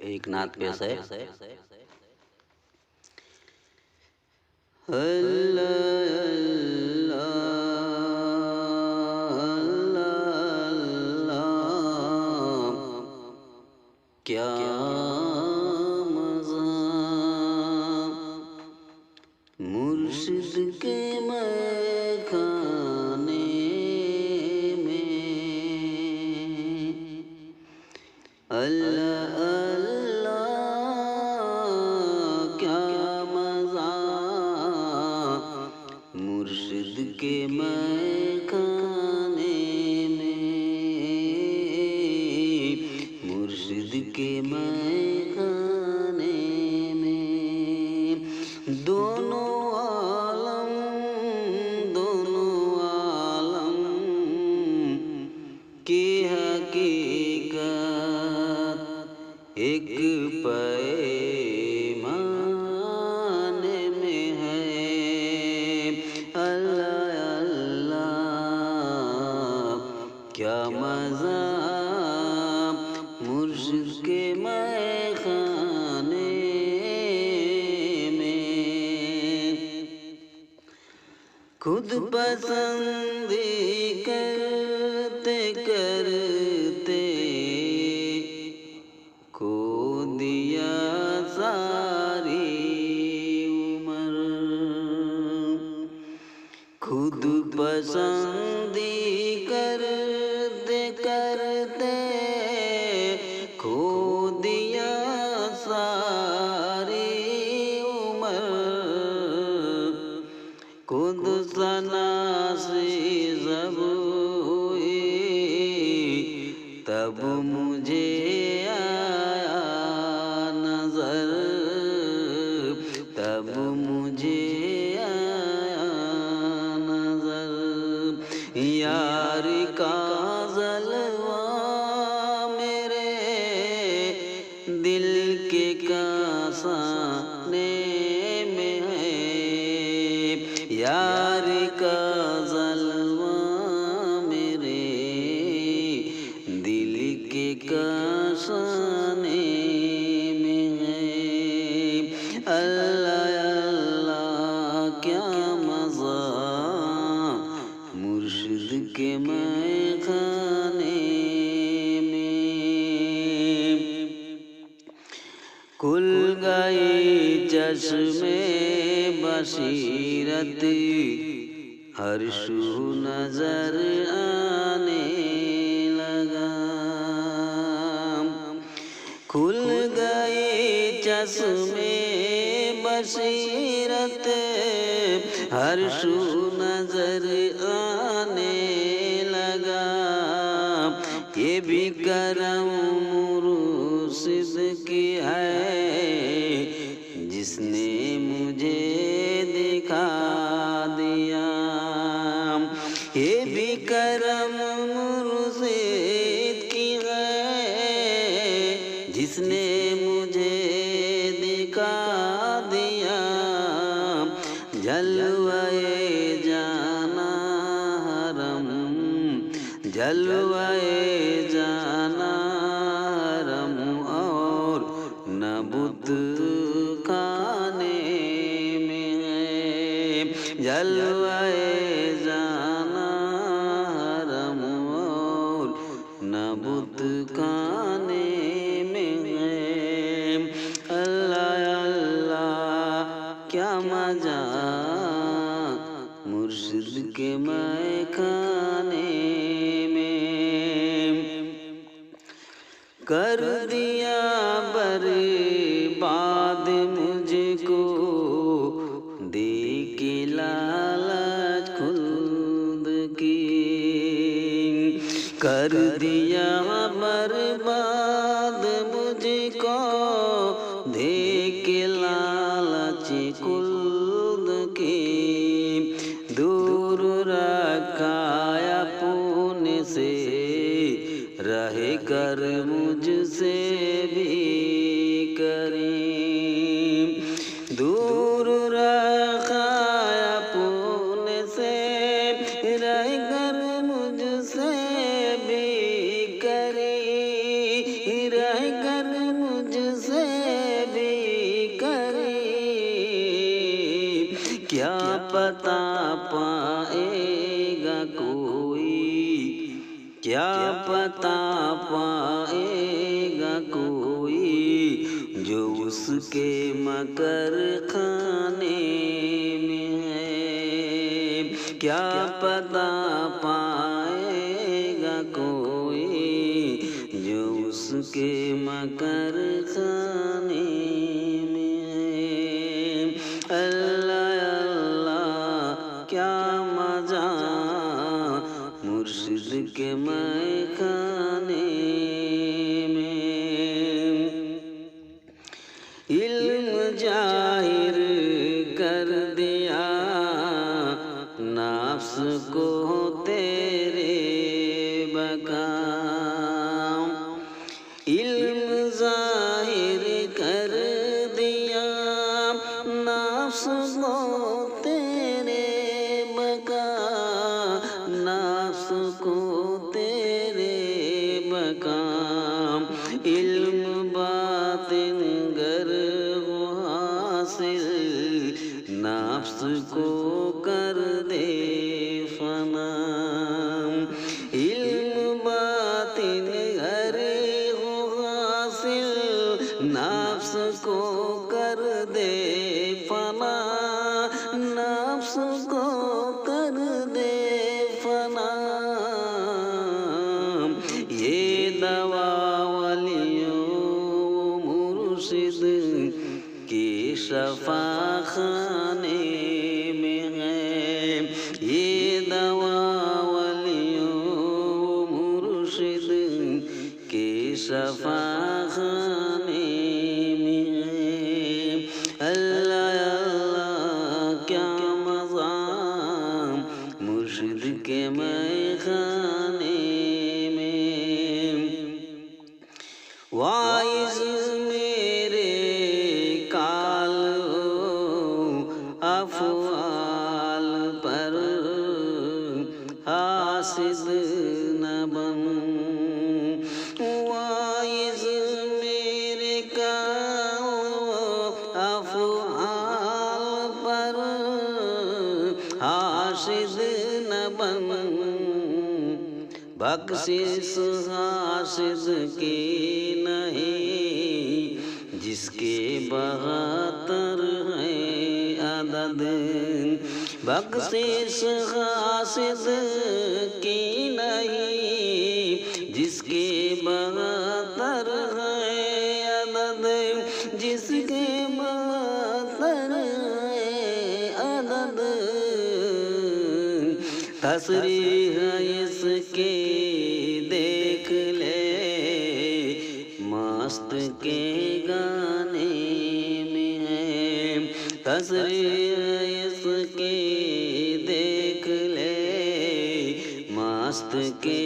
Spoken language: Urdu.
ایک نعت پیش ہے۔ کیا مزہ مرشد کے میخانے میں، اللہ اللہ کیا مزہ مرشد کے میخانے میں، مرشد کے میخانے میں، دونوں عالم کی حقیقت ایک پیمان میں ہے، اللہ اللہ کیا مزہ مرشد کے میخانے میں، خود پسندی کرتے کرتے کھو دیا ساری عمر، خود پسندی کرتے کرتے کھو دیا ساری عمر، خود ثنا سے ضب ہوئی تب مجھے آیا نظر، تب مجھے آیا نظر، یار کا جلوہ میرے دل کے کاسانے میں ہے، یار کا جلوہ میرے دل کے کاسانے میں ہے، اللہ اللہ کیا مزہ مرشد کے میخانے میں، کھل گئی چشمے بصیرت ہر سو نظر آنے لگا، کھل گئی چشمے بصیرت ہر سو نظر آنے لگا، یہ بھی کرم مرشد کی ہے جس نے مجھے دکھا دیا، یہ بھی کرم مرشد کی ہے جس نے مجھے دکھا دیا، جلوۂ جانا حرم، جلوۂ جانا حرم اور نہ بت خانے میں ہے، جلوۂ جانا حرم اور نہ بت خانے میں ہے، اللہ اللہ کیا مزہ مرشد کے میخانے میں، کر دیا برباد مجھ کو دیکھ لالچ خلد کی، کر دیا برباد مجھ کو دیکھ لالچ خلد کی، دور رکھا اپنے سے رہ کر مجھ سے بھی کریم، دور رکھا اپنے سے رہ کر مجھ سے بھی کریم، رہ کر مجھ پتا پائے گا کوئی، کیا پتا پائے گا کوئی جو اس کے مکر خانے میں ہے، کیا پتا پائے گا کوئی جو اس کے مکر خانے میں ہے۔ اللہ اللہ کیا مزہ مرشد کے مے خانے میں، علم ظاہر کر دیا نفس کو تیرے بقا، علم ظاہر کر دیا نفس کو تیرے بقا، نفس کو تیرے بقا، علم باطن گر ہو حاصل نفس کو کر دے فنا، علم باطن گر ہو حاصل نفس کو کر دے فنا، نفس کو کر دے فنا، یہ دوا ولیوں مرشد کی شفا خانے میں ہے، یہ دوا ولیوں مرشد کی شفا خانے میں ہے۔ اللہ اللہ کیا مزہ مرشد کے مے خانے میں، وائز میرے کال افعال پر حاسد نہ بن، وائز میرے کال افعال پر حاسد نہ بن، بخشش حاسد کی نہیں جس کے 72 ہے عدد، بخشش حاسد کی نہیں جس کے 72 ہے عدد، جس کے 72 ہے عدد، تصریح اس کی دیکھ لے مست کے گانے میں ہے، تصریح اس کی دیکھ لے مست کے